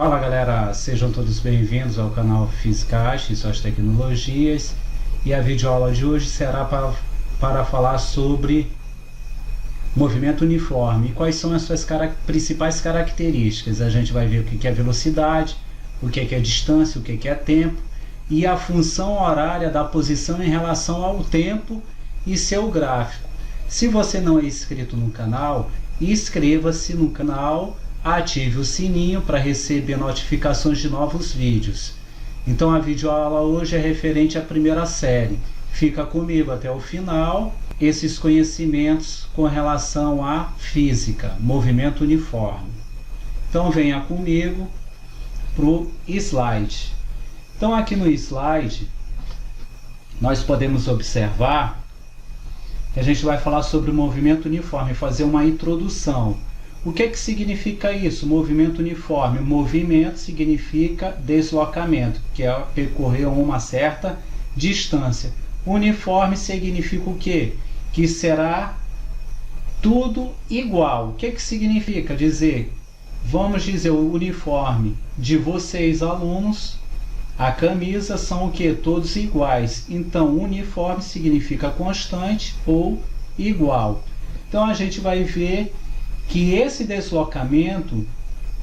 Fala galera, sejam todos bem-vindos ao canal Física e suas tecnologias, e a videoaula de hoje será para falar sobre movimento uniforme e quais são as suas principais características. A gente vai ver o que é velocidade, o que é distância, o que é tempo e a função horária da posição em relação ao tempo e seu gráfico. Se você não é inscrito no canal, inscreva-se no canal, ative o sininho para receber notificações de novos vídeos. Então a videoaula hoje é referente à primeira série. Fica comigo até o final esses conhecimentos com relação à física, movimento uniforme. Então venha comigo para o slide. Então aqui no slide nós podemos observar que a gente vai falar sobre o movimento uniforme, fazer uma introdução. O que significa isso? Movimento uniforme. Movimento significa deslocamento, que é percorrer uma certa distância. Uniforme significa o quê? Que será tudo igual. O que significa dizer? Vamos dizer, o uniforme de vocês, alunos, a camisa são o quê? Todos iguais. Então, uniforme significa constante ou igual. Então, a gente vai ver que esse deslocamento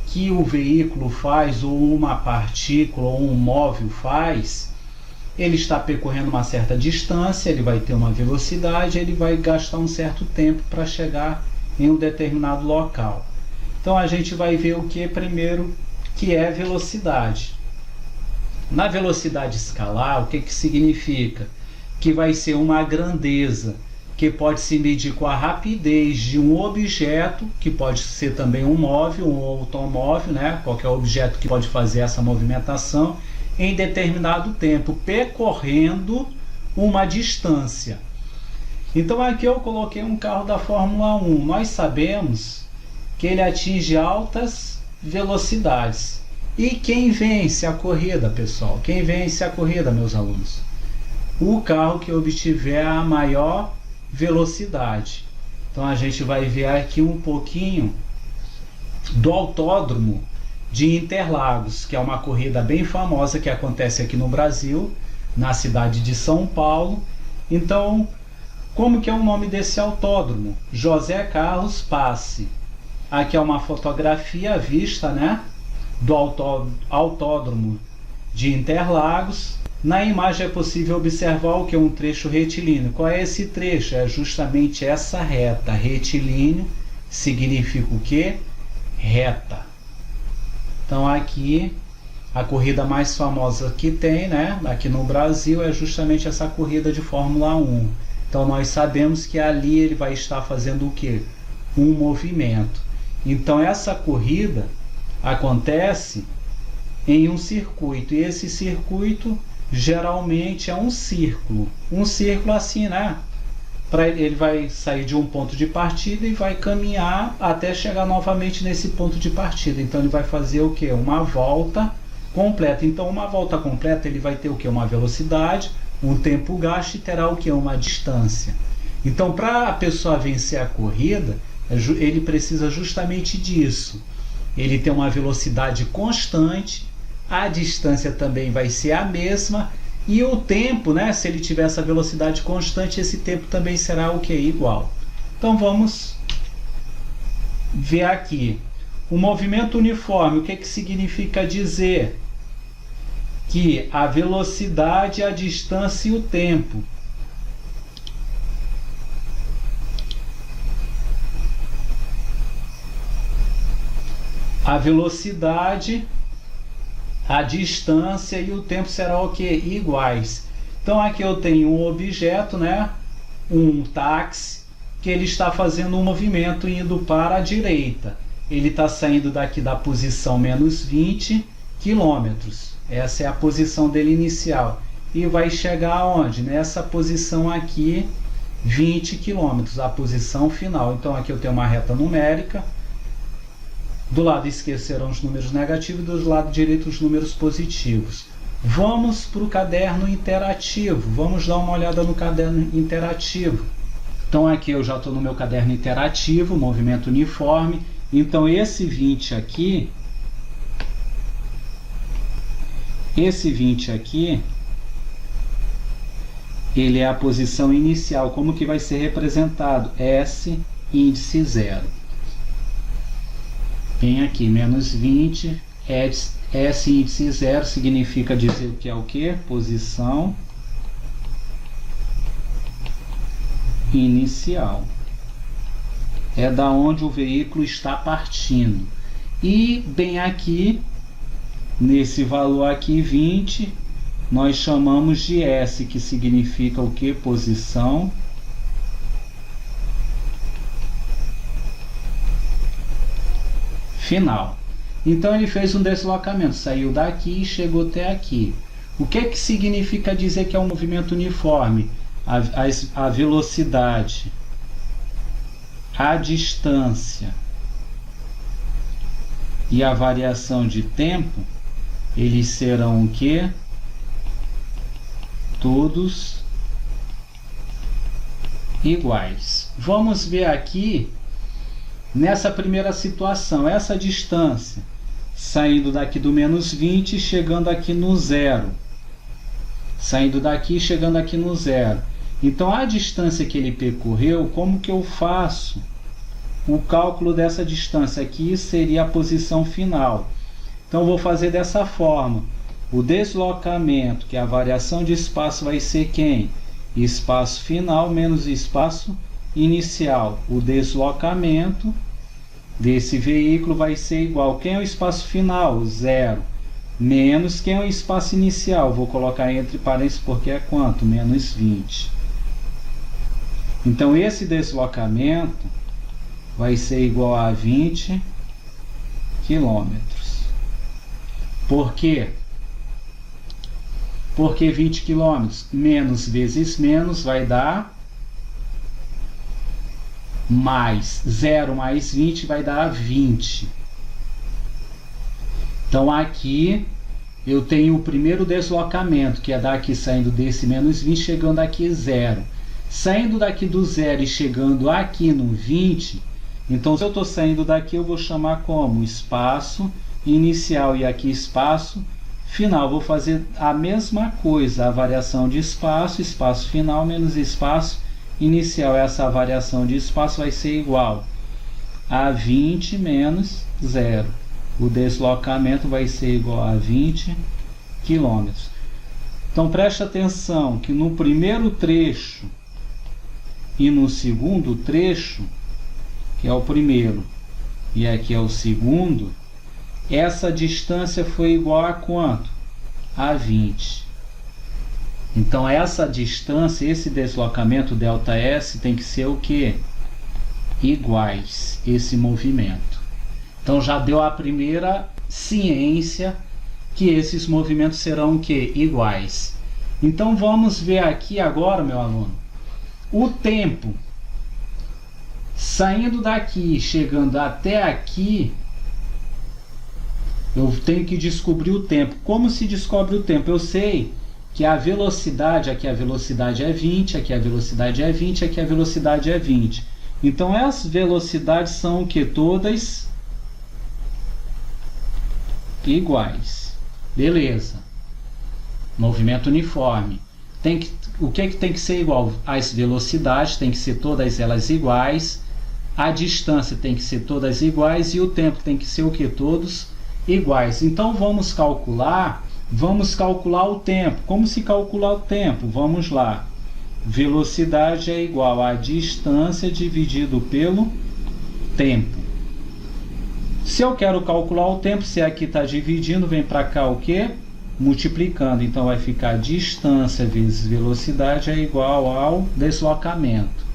que o veículo faz, ou uma partícula, ou um móvel faz, ele está percorrendo uma certa distância, ele vai ter uma velocidade, ele vai gastar um certo tempo para chegar em um determinado local. Então a gente vai ver o que primeiro, que é velocidade. Na velocidade escalar, o que significa? Que vai ser uma grandeza que pode se medir com a rapidez de um objeto, que pode ser também um móvel, um automóvel, né? Qualquer objeto que pode fazer essa movimentação em determinado tempo, percorrendo uma distância. Então aqui eu coloquei um carro da Fórmula 1. Nós sabemos que ele atinge altas velocidades. E quem vence a corrida, pessoal? Quem vence a corrida, meus alunos? O carro que obtiver a maior velocidade. Então a gente vai ver aqui um pouquinho do Autódromo de Interlagos, que é uma corrida bem famosa que acontece aqui no Brasil, na cidade de São Paulo. Então, como que é o nome desse autódromo? José Carlos Passe. Aqui é uma fotografia à vista, né, do Autódromo de Interlagos. Na imagem é possível observar o que é um trecho retilíneo. Qual é esse trecho? É justamente essa reta. Retilíneo significa o quê? Reta. Então aqui a corrida mais famosa que tem, né, aqui no Brasil, é justamente essa corrida de Fórmula 1. Então nós sabemos que ali ele vai estar fazendo o quê? Um movimento. Então essa corrida acontece em um circuito, e esse circuito geralmente é um círculo assim, né? Ele vai sair de um ponto de partida e vai caminhar até chegar novamente nesse ponto de partida. Então ele vai fazer o que? Uma volta completa. Então uma volta completa ele vai ter o que? Uma velocidade, um tempo gasto e terá o que? Uma distância. Então para a pessoa vencer a corrida, ele precisa justamente disso. Ele tem uma velocidade constante, a distância também vai ser a mesma, e o tempo, né, se ele tiver essa velocidade constante, esse tempo também será o que? Igual. Então vamos ver aqui. O movimento uniforme, o que significa dizer? Que a velocidade, a distância e o tempo. A velocidade, a distância e o tempo será o que? Iguais. Então aqui eu tenho um objeto, né? Um táxi, que ele está fazendo um movimento indo para a direita. Ele está saindo daqui da posição menos 20 km. Essa é a posição dele inicial. E vai chegar aonde? Nessa posição aqui, 20 km, a posição final. Então aqui eu tenho uma reta numérica. Do lado esquerdo serão os números negativos e do lado direito os números positivos. Vamos para o caderno interativo. Vamos dar uma olhada no caderno interativo. Então aqui eu já estou no meu caderno interativo, movimento uniforme. Então esse 20 aqui Esse 20 aqui, ele é a posição inicial. Como que vai ser representado? S índice 0. Vem aqui, menos 20, S índice 0 significa dizer que é o que? Posição inicial. É da onde o veículo está partindo. E bem aqui, nesse valor aqui, 20, nós chamamos de S, que significa o que? Posição final. Então ele fez um deslocamento, saiu daqui e chegou até aqui. O que significa dizer que é um movimento uniforme? A velocidade, a distância e a variação de tempo, eles serão o quê? Todos iguais. Vamos ver aqui, nessa primeira situação, essa distância, saindo daqui do menos 20 e chegando aqui no zero. Saindo daqui e chegando aqui no zero. Então, a distância que ele percorreu, como que eu faço o cálculo dessa distância? Aqui seria a posição final. Então, vou fazer dessa forma. O deslocamento, que é a variação de espaço, vai ser quem? Espaço final menos espaço inicial. O deslocamento desse veículo vai ser igual. Quem é o espaço final? 0. Menos quem é o espaço inicial? Vou colocar entre parênteses porque é quanto? Menos 20. Então, esse deslocamento vai ser igual a 20 quilômetros. Por quê? Porque 20 quilômetros menos vezes menos vai dar mais. 0 mais 20 vai dar 20. Então, aqui eu tenho o primeiro deslocamento, que é daqui saindo desse menos 20, chegando aqui 0. Saindo daqui do 0 e chegando aqui no 20, então se eu estou saindo daqui, eu vou chamar como espaço inicial e aqui espaço final. Vou fazer a mesma coisa, a variação de espaço, espaço final menos espaço inicial. Essa variação de espaço vai ser igual a 20 menos 0. O deslocamento vai ser igual a 20 quilômetros. Então preste atenção que no primeiro trecho e no segundo trecho, que é o primeiro e aqui é o segundo, essa distância foi igual a quanto? A 20. Então essa distância, esse deslocamento ΔS tem que ser o quê? Iguais, esse movimento. Então já deu a primeira ciência que esses movimentos serão o quê? Iguais. Então vamos ver aqui agora, meu aluno, o tempo saindo daqui, chegando até aqui. Eu tenho que descobrir o tempo. Como se descobre o tempo? Eu sei que a velocidade, aqui a velocidade é 20, aqui a velocidade é 20, aqui a velocidade é 20. Então as velocidades são o que? Todas iguais. Beleza. Movimento uniforme. O que tem que ser igual? As velocidades tem que ser todas elas iguais. A distância tem que ser todas iguais. E o tempo tem que ser o que? Todos iguais. Então vamos calcular o tempo. Como se calcular o tempo? Vamos lá. Velocidade é igual a distância dividido pelo tempo. Se eu quero calcular o tempo, se aqui está dividindo, vem para cá o quê? Multiplicando. Então vai ficar distância vezes velocidade é igual ao deslocamento.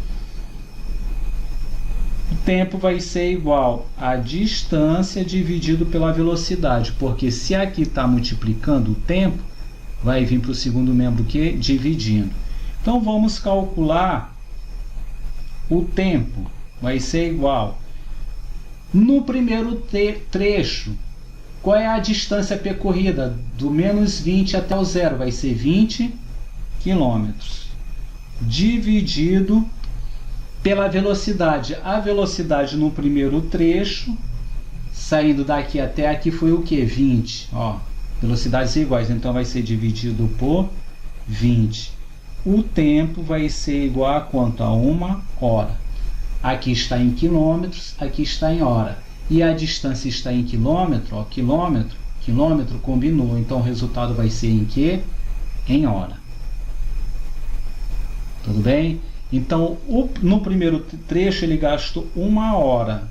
O tempo vai ser igual a distância dividido pela velocidade, porque se aqui está multiplicando o tempo, vai vir para o segundo membro que dividindo. Então vamos calcular o tempo. Vai ser igual. No primeiro trecho, qual é a distância percorrida? Do menos 20 até o zero, vai ser 20 quilômetros. Dividido pela velocidade. A velocidade no primeiro trecho, saindo daqui até aqui, foi o que? 20. Ó. velocidades iguais, então vai ser dividido por 20. O tempo vai ser igual a quanto? A 1 hora. Aqui está em quilômetros, aqui está em hora. E a distância está em quilômetro, ó, quilômetro combinou, então o resultado vai ser em quê? Em hora. Tudo bem? Então, no primeiro trecho ele gastou 1 hora.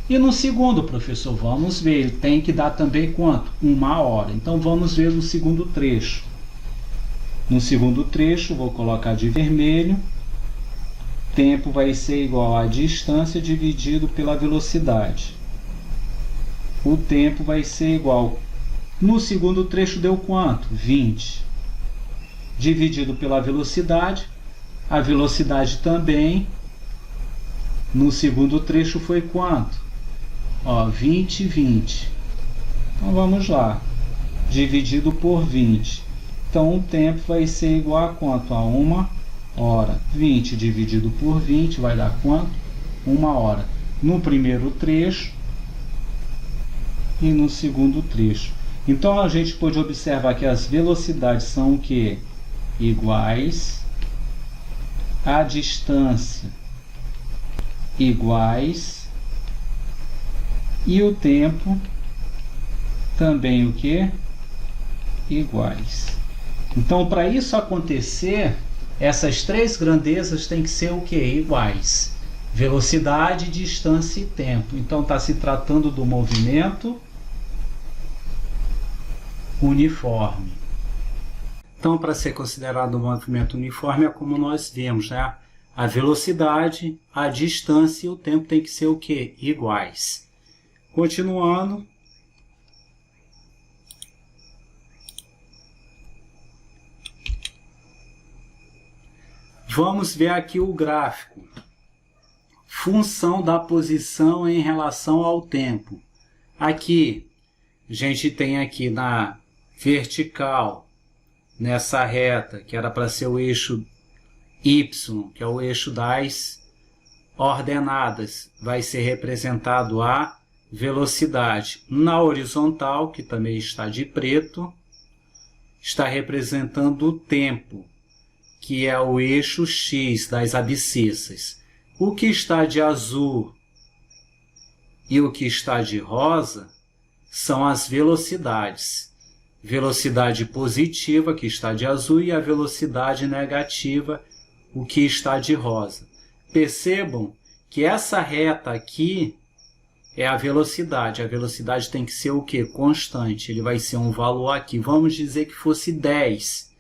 E no segundo, professor, vamos ver, ele tem que dar também quanto? 1 hora. Então, vamos ver no segundo trecho. No segundo trecho, vou colocar de vermelho. Tempo vai ser igual a distância dividido pela velocidade. O tempo vai ser igual. No segundo trecho deu quanto? 20. Dividido pela velocidade. A velocidade também. No segundo trecho foi quanto? Ó, 20, 20. Então vamos lá. Dividido por 20. Então o tempo vai ser igual a quanto? A 1 hora. 20 dividido por 20 vai dar quanto? 1 hora. No primeiro trecho e no segundo trecho. Então a gente pode observar que as velocidades são o quê? Iguais, a distância iguais e o tempo também o quê? Iguais. Então, para isso acontecer, essas três grandezas têm que ser o quê? Iguais. Velocidade, distância e tempo. Então, está se tratando do movimento uniforme. Então, para ser considerado um movimento uniforme, é como nós vemos, né? A velocidade, a distância e o tempo tem que ser o quê? Iguais. Continuando. Vamos ver aqui o gráfico. Função da posição em relação ao tempo. Aqui, a gente tem aqui na vertical, nessa reta, que era para ser o eixo Y, que é o eixo das ordenadas, vai ser representado a velocidade. Na horizontal, que também está de preto, está representando o tempo, que é o eixo X das abscissas. O que está de azul e o que está de rosa são as velocidades. Velocidade positiva, que está de azul, e a velocidade negativa, o que está de rosa. Percebam que essa reta aqui é a velocidade. A velocidade tem que ser o quê? Constante. Ele vai ser um valor aqui. Vamos dizer que fosse 10.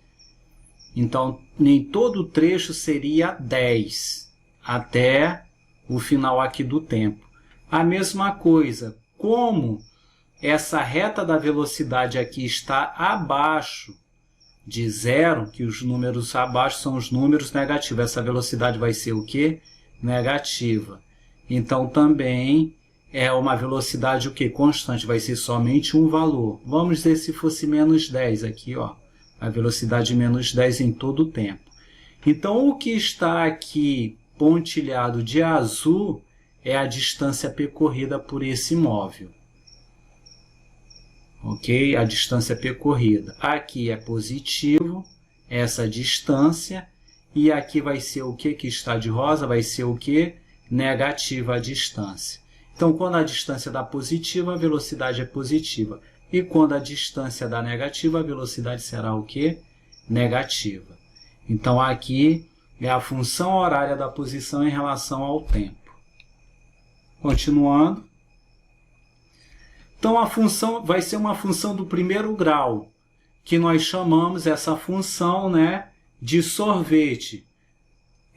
Então, em todo o trecho seria 10, até o final aqui do tempo. A mesma coisa, como essa reta da velocidade aqui está abaixo de zero, que os números abaixo são os números negativos, essa velocidade vai ser o quê? Negativa. Então, também é uma velocidade o quê? Constante, vai ser somente um valor. Vamos dizer se fosse menos 10 aqui, ó. A velocidade menos 10 em todo o tempo. Então, o que está aqui pontilhado de azul é a distância percorrida por esse móvel. Ok? A distância percorrida. Aqui é positivo, essa distância. E aqui vai ser o que está de rosa? Vai ser o que? Negativa a distância. Então, quando a distância dá positiva, a velocidade é positiva. E quando a distância dá negativa, a velocidade será o quê? Negativa. Então, aqui é a função horária da posição em relação ao tempo. Continuando. Então, a função vai ser uma função do primeiro grau, que nós chamamos essa função, né, de sorvete.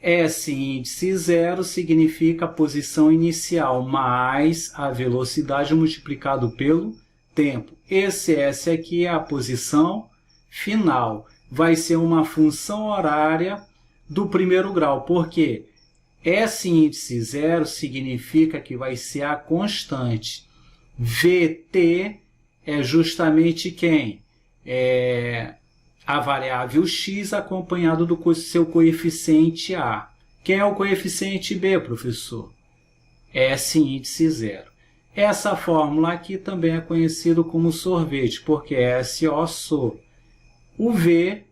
S índice 0 significa a posição inicial mais a velocidade multiplicado pelo tempo. Esse S aqui é a posição final. Vai ser uma função horária do primeiro grau. Por quê? S índice 0 significa que vai ser a constante. VT é justamente quem? É a variável x acompanhado do seu coeficiente A. Quem é o coeficiente B, professor? S índice 0. Essa fórmula aqui também é conhecida como sorvete, porque é SO SO. O V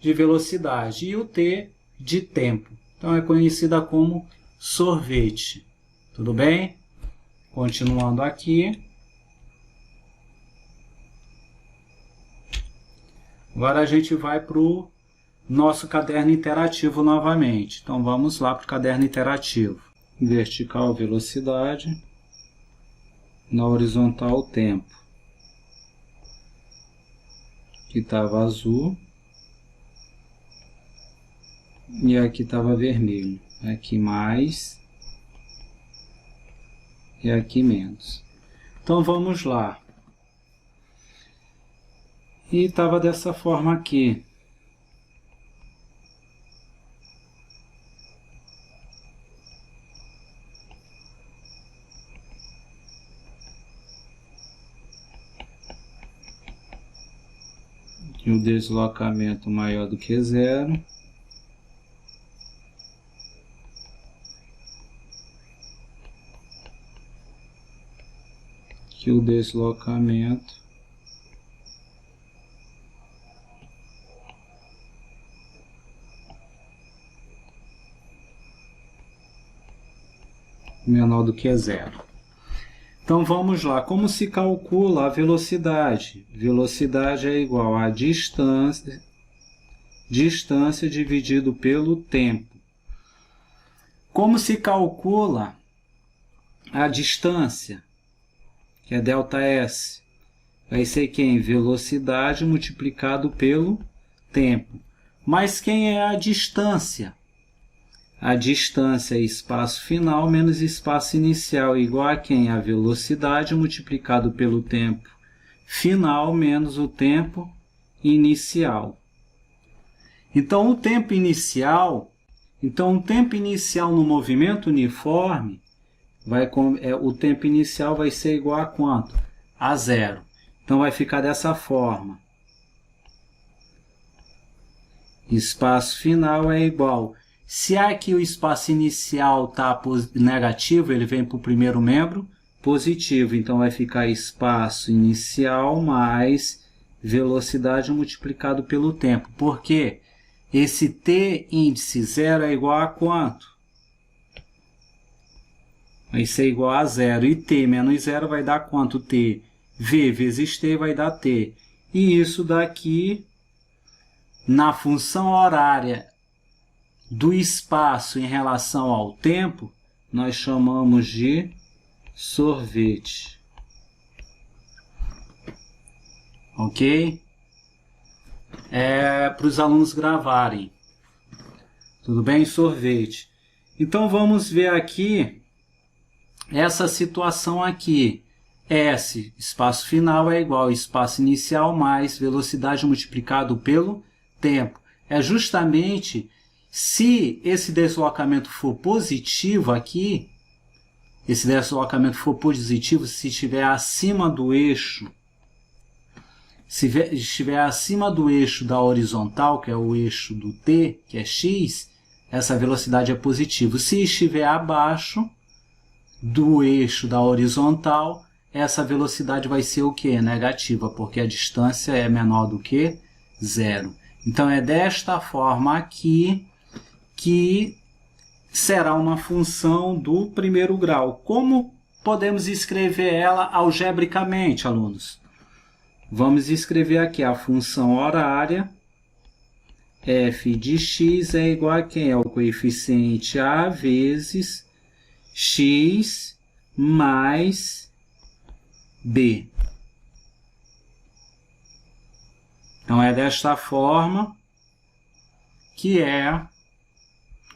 de velocidade e o T de tempo. Então é conhecida como sorvete. Tudo bem? Continuando aqui. Agora a gente vai para o nosso caderno interativo novamente. Então vamos lá para o caderno interativo. Vertical, velocidade. Na horizontal, tempo. Aqui estava azul. E aqui estava vermelho. Aqui mais. E aqui menos. Então vamos lá. E estava dessa forma aqui. E o deslocamento maior do que zero. Que o deslocamento menor do que zero. Então vamos lá, como se calcula a velocidade? Velocidade é igual a distância dividido pelo tempo. Como se calcula a distância? Que é ΔS, vai ser quem? Velocidade multiplicado pelo tempo. Mas quem é a distância? A distância é espaço final menos espaço inicial, igual a quem? A velocidade multiplicado pelo tempo final menos o tempo inicial. Então, o tempo inicial no movimento uniforme, o tempo inicial vai ser igual a quanto? A zero. Então, vai ficar dessa forma. Espaço final é igual. Se aqui o espaço inicial está negativo, ele vem para o primeiro membro positivo. Então, vai ficar espaço inicial mais velocidade multiplicado pelo tempo. Por quê? Esse t índice zero é igual a quanto? Vai ser igual a zero. E t menos zero vai dar quanto? T. V vezes t vai dar t. E isso daqui, na função horária do espaço em relação ao tempo, nós chamamos de sorvete. Ok? Para os alunos gravarem. Tudo bem? Sorvete. Então vamos ver aqui essa situação aqui. S, espaço final, é igual ao espaço inicial mais velocidade multiplicado pelo tempo. É justamente se esse deslocamento for positivo aqui, se estiver acima do eixo, se estiver acima do eixo da horizontal, que é o eixo do t, que é x, essa velocidade é positiva. Se estiver abaixo do eixo da horizontal, essa velocidade vai ser o quê? Negativa, porque a distância é menor do que zero. Então, é desta forma aqui que será uma função do primeiro grau. Como podemos escrever ela algebricamente, alunos? Vamos escrever aqui a função horária. F de x é igual a quem? É o coeficiente a vezes x mais b. Então, é desta forma que é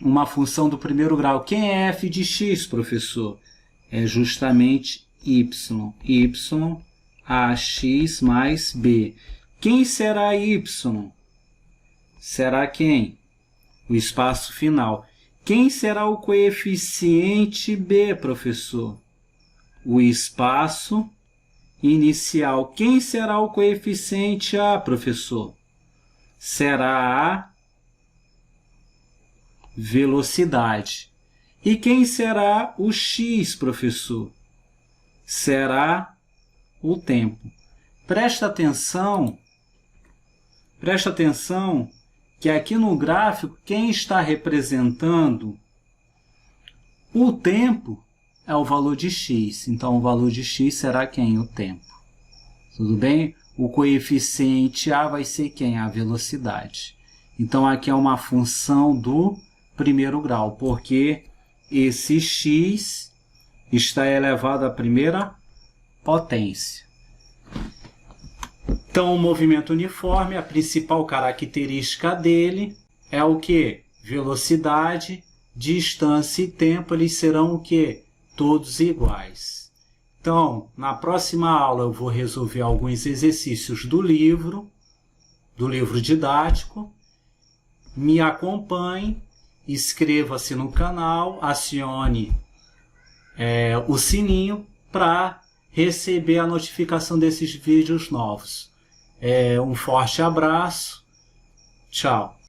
uma função do primeiro grau. Quem é f de x, professor? É justamente y. Y ax mais b. Quem será y? Será quem? O espaço final. Quem será o coeficiente b, professor? O espaço inicial. Quem será o coeficiente a, professor? Será a velocidade. E quem será o x, professor? será o tempo. Presta atenção que aqui no gráfico, quem está representando o tempo é o valor de x. Então, o valor de x será quem? O tempo. Tudo bem? O coeficiente A vai ser quem? A velocidade. Então, aqui é uma função do primeiro grau, porque esse x está elevado à primeira potência. Então, o movimento uniforme, a principal característica dele é o quê? Velocidade, distância e tempo, eles serão o quê? Todos iguais. Então, na próxima aula eu vou resolver alguns exercícios do livro didático. Me acompanhe, inscreva-se no canal, acione o sininho para receber a notificação desses vídeos novos. Um forte abraço, tchau!